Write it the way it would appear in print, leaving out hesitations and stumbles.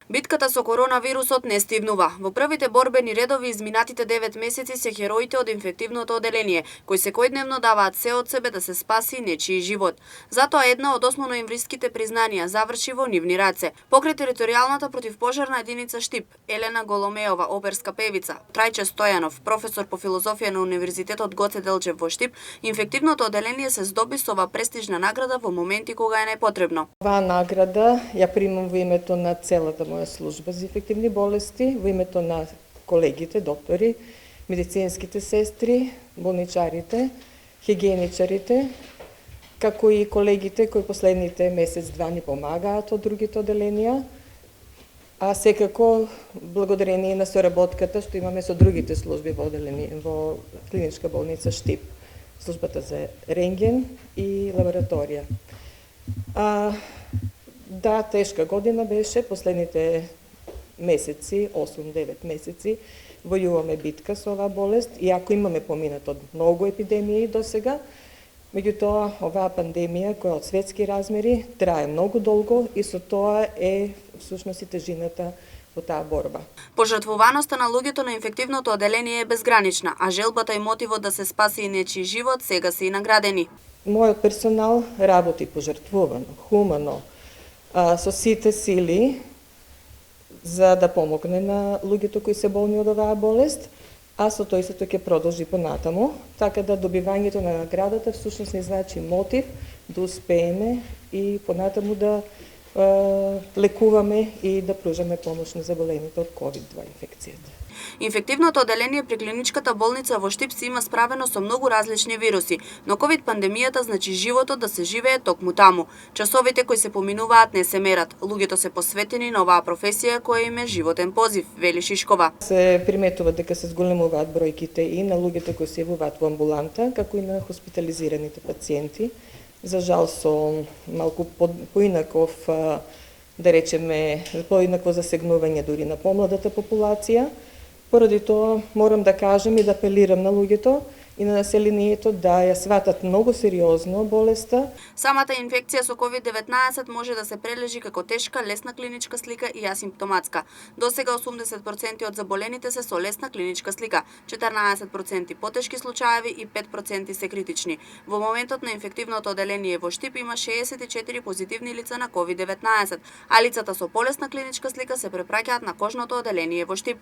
Битката со коронавирусот не стивнува. Во првите борбени редови изминатите 9 месеци се хероите од инфективното оделение, кои секојдневно даваат се од себе да се спаси нечiji живот. Затоа една од осмоноемвриските признанија заврши во нивни раце. Покрај територијалната противпожарна единица Штип, Елена Голомеова, оперска певица, Трајче Стојанов, професор по филозофија на Универзитетот Гоце Делчев во Штип, инфективното оделение се здоби со ова престижна награда во моменти кога е најпотребно. Оваа награда ја примам во името на целата моја служба за инфективни болести, во името на колегите, доктори, медицинските сестри, болничарите, хигиеничарите, како и колегите кои последните месец-два ни помагаат од другите оделенија, а секако благодарение на соработката што имаме со другите служби во клиничка болница Штип, службата за рентген и лабораторија. Да, тешка година беше, последните месеци, 8-9 месеци, војуваме битка со оваа болест, иако имаме поминат од многу епидемии до сега, меѓутоа оваа пандемија која од светски размери трае многу долго и со тоа е всушност и тежината во таа борба. Пожртвуваноста на луѓето на инфективното оделение е безгранична, а желбата и мотивот да се спаси и нечiji живот сега се и наградени. Мојот персонал работи пожртвувано, хумано, со сите сили за да помогне на луѓето кои се болни од оваа болест, а со тој истото ќе продолжи понатаму, така да добивањето на наградата всушност не значи мотив да успееме и понатаму да лекуваме и да пружаме помош на заболените од COVID-2 инфекцијата. Инфективното оделение при клиничката болница во Штип се има справено со многу различни вируси, но COVID пандемијата значи животот да се живее токму таму. Часовите кои се поминуваат не се мерат. Луѓето се посветени на оваа професија која им е животен позив, вели Шишкова. Се приметува дека се зголемуваат бројките и на луѓето кои се јавуваат во амбуланта, како и на хоспитализираните пациенти. За жал со малку поинаков, да речеме, поинакво засегнување дури на помладата популација. Поради тоа морам да кажам и да апелирам на луѓето и на населението да ја сватат многу сериозно болеста. Самата инфекција со COVID-19 може да се прележи како тешка, лесна клиничка слика и асимптоматска. До сега 80% од заболените се со лесна клиничка слика, 14% потешки случаеви и 5% се критични. Во моментот на инфективното оделение во Штип има 64 позитивни лица на COVID-19, а лицата со полесна клиничка слика се препраќаат на кожното оделение во Штип.